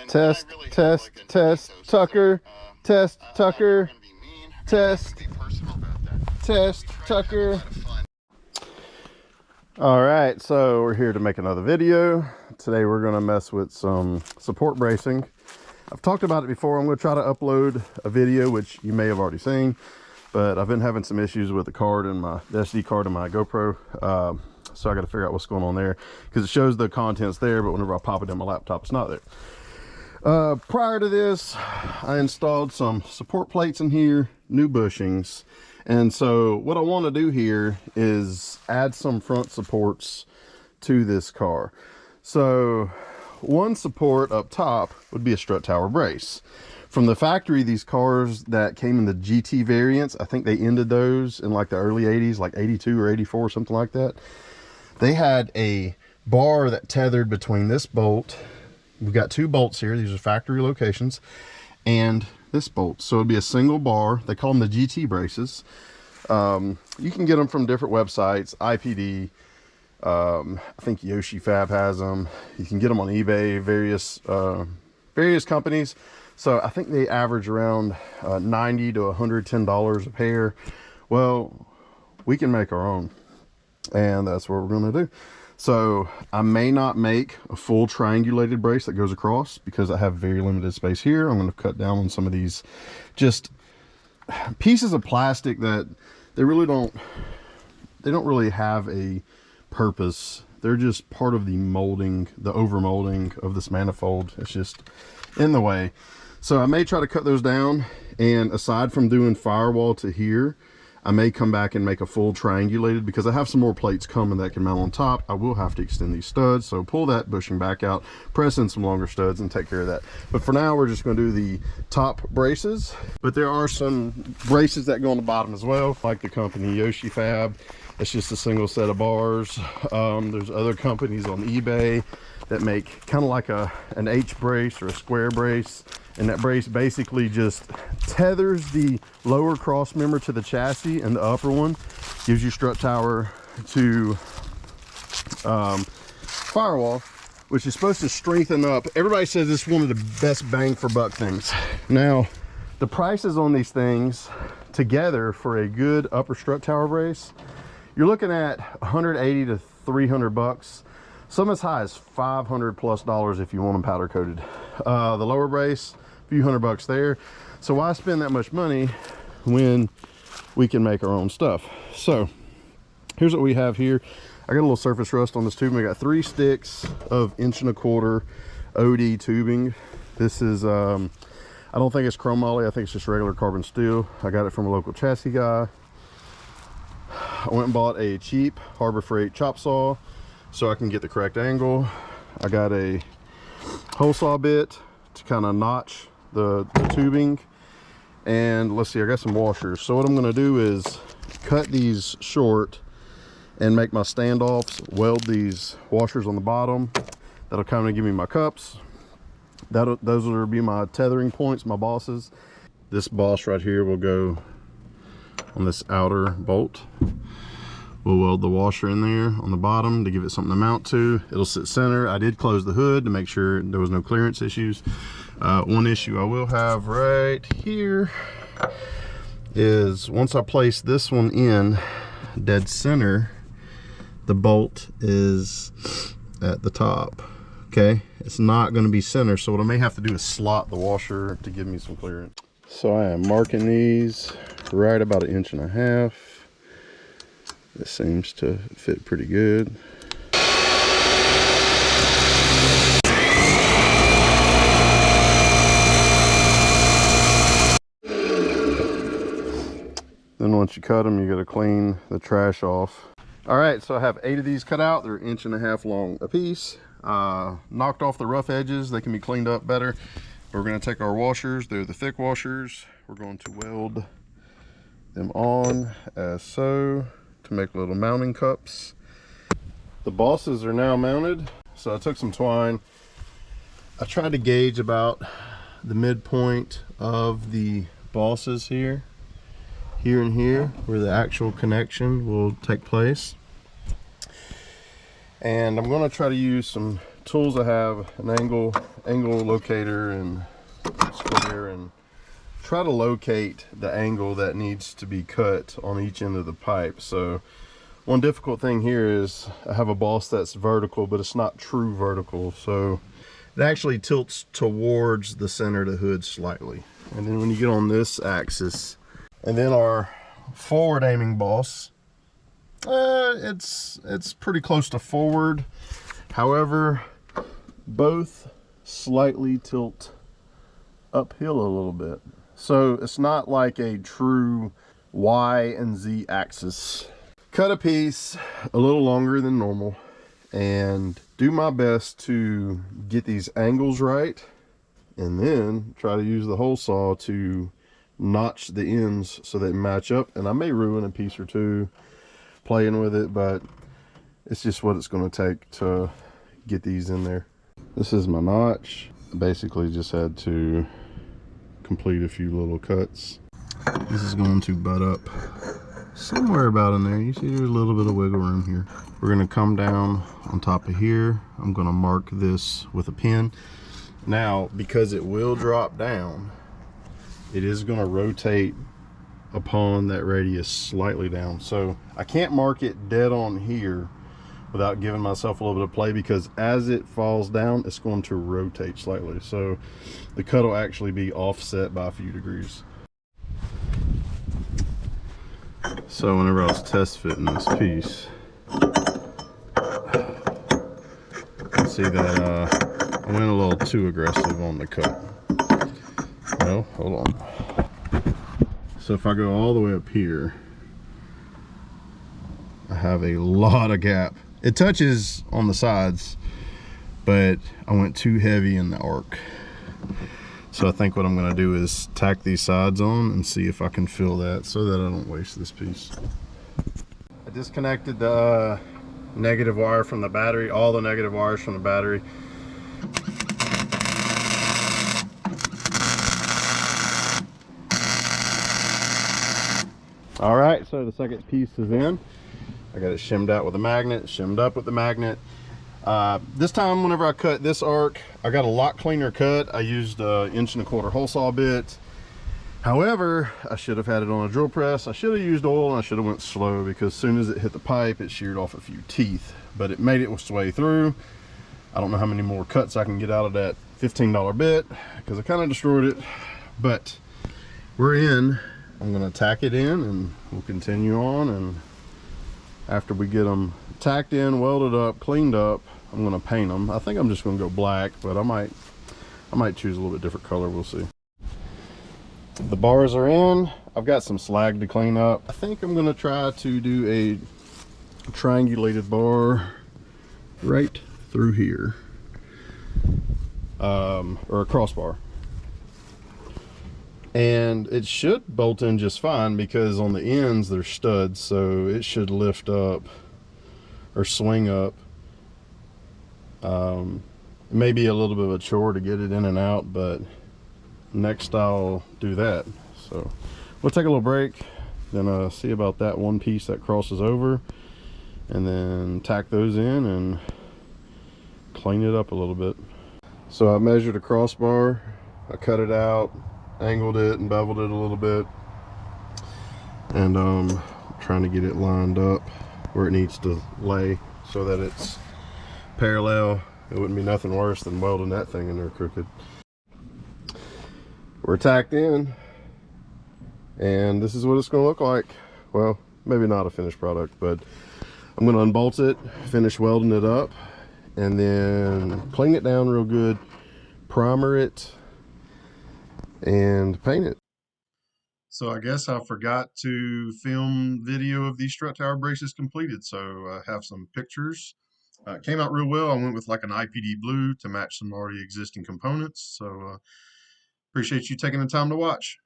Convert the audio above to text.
Test, Tucker. Test, Tucker. Test, Tucker. All right, so we're here to make another video. Today we're gonna mess with some support bracing. I've talked about it before. I'm gonna try to upload a video, which you may have already seen, but I've been having some issues with the card and the SD card in my GoPro. So I gotta figure out what's going on there, because it shows the contents there, but whenever I pop it in my laptop, it's not there. Prior to this, I installed some support plates in here, new bushings. And so what I want to do here is add some front supports to this car. So one support up top would be a Strut Tower brace. From the factory, these cars that came in the GT variants, I think they ended those in like the early 80s, like 82 or 84, something like that. They had a bar that tethered between this bolt. We've got two bolts here. These are factory locations, and this bolt. So it'd be a single bar. They call them the GT braces. You can get them from different websites. IPD, I think Yoshi Fab has them. You can get them on eBay, various companies. So I think they average around $90 to $110 a pair. Well, we can make our own, and that's what we're going to do. So I may not make a full triangulated brace that goes across because I have very limited space here. I'm going to cut down on some of these just pieces of plastic that they don't really have a purpose. They're just part of the molding, the over molding of this manifold. It's just in the way. So I may try to cut those down, and aside from doing firewall to here, I may come back and make a full triangulated, because I have some more plates coming that can mount on top. I will have to extend these studs, so pull that bushing back out, press in some longer studs, and take care of that. But for now, we're just going to do the top braces. But there are some braces that go on the bottom as well, like the company Yoshi Fab. It's just a single set of bars. There's other companies on eBay that make kind of like an H brace or a square brace, and that brace basically just tethers the lower cross member to the chassis, and the upper one gives you Strut Tower to firewall, which is supposed to strengthen up. Everybody says it's one of the best bang for buck things. Now, the prices on these things together for a good upper Strut Tower brace, you're looking at 180 to 300 bucks. Some as high as $500 plus if you want them powder coated. The lower brace, a few $100 there. So why spend that much money when we can make our own stuff? So here's what we have here. I got a little surface rust on this tubing. I got 3 sticks of 1.25" OD tubing. This is I don't think it's chromoly. I think it's just regular carbon steel. I got it from a local chassis guy. I went and bought a cheap Harbor Freight chop saw so I can get the correct angle. I got a hole saw bit to kind of notch the tubing, and let's see, I got some washers. So what I'm going to do is cut these short and make my standoffs, weld these washers on the bottom. That'll kind of give me my cups. Those will be my tethering points, my bosses. This boss right here will go on this outer bolt. We'll weld the washer in there on the bottom to give it something to mount to. It'll sit center. I did close the hood to make sure there was no clearance issues. One issue I will have right here is once I place this one in dead center, the bolt is at the top. Okay, it's not going to be center, so what I may have to do is slot the washer to give me some clearance. So I am marking these right about 1.5 inches. This seems to fit pretty good. Then once you cut them, you got to clean the trash off. All right, so I have 8 of these cut out. They're 1.5 inches long a piece. Knocked off the rough edges. They can be cleaned up better. We're going to take our washers. They're the thick washers. We're going to weld them on as so to make little mounting cups. The bosses are now mounted. So I took some twine. I tried to gauge about the midpoint of the bosses here and here, where the actual connection will take place. And I'm going to try to use some tools I have, an angle locator and square, and try to locate the angle that needs to be cut on each end of the pipe. So one difficult thing here is I have a boss that's vertical, but it's not true vertical. So it actually tilts towards the center of the hood slightly. And then when you get on this axis, and then our forward aiming boss, it's pretty close to forward. However, both slightly tilt uphill a little bit. So it's not like a true Y and Z axis. Cut a piece a little longer than normal and do my best to get these angles right, and then try to use the hole saw to notch the ends so they match up. And I may ruin a piece or two playing with it, but it's just what it's going to take to get these in there. This is my notch. I basically just had to complete a few little cuts. This is going to butt up somewhere about in there. You see there's a little bit of wiggle room here. We're going to come down on top of here. I'm going to mark this with a pin. Now, because it will drop down, it is going to rotate upon that radius slightly down. So I can't mark it dead on here without giving myself a little bit of play, because as it falls down, it's going to rotate slightly. So the cut will actually be offset by a few degrees. So whenever I was test fitting this piece, see that I went a little too aggressive on the cut. Well, hold on. So if I go all the way up here, I have a lot of gap. It touches on the sides, but I went too heavy in the arc. So I think what I'm going to do is tack these sides on and see if I can fill that so that I don't waste this piece. I disconnected the negative wire from the battery, all the negative wires from the battery. All right, so the second piece is in. I got it shimmed out with a magnet, shimmed up with the magnet. This time, whenever I cut this arc, I got a lot cleaner cut. I used an 1¼ inch hole saw bit. However, I should have had it on a drill press. I should have used oil, and I should have went slow, because as soon as it hit the pipe, it sheared off a few teeth. But it made its way through. I don't know how many more cuts I can get out of that $15 bit, because I kind of destroyed it. But we're in. I'm going to tack it in, and we'll continue on. And after we get them tacked in, welded up, cleaned up, I'm going to paint them. I think I'm just going to go black, but I might choose a little bit different color. We'll see. The bars are in. I've got some slag to clean up. I think I'm going to try to do a triangulated bar right through here, or a crossbar. And it should bolt in just fine, because on the ends there's studs, so it should lift up or swing up. It may be a little bit of a chore to get it in and out, but next I'll do that. So we'll take a little break, then see about that one piece that crosses over, and then tack those in and clean it up a little bit. So I measured a crossbar, I cut it out, angled it and beveled it a little bit, and trying to get it lined up where it needs to lay so that it's parallel. It wouldn't be nothing worse than welding that thing in there crooked. We're tacked in, and this is what it's going to look like. Well, maybe not a finished product, but I'm going to unbolt it, finish welding it up, and then clean it down real good, primer it, and paint it. So I guess I forgot to film video of these strut tower braces completed, so I have some pictures. It came out real well. I went with like an IPD blue to match some already existing components. So appreciate you taking the time to watch.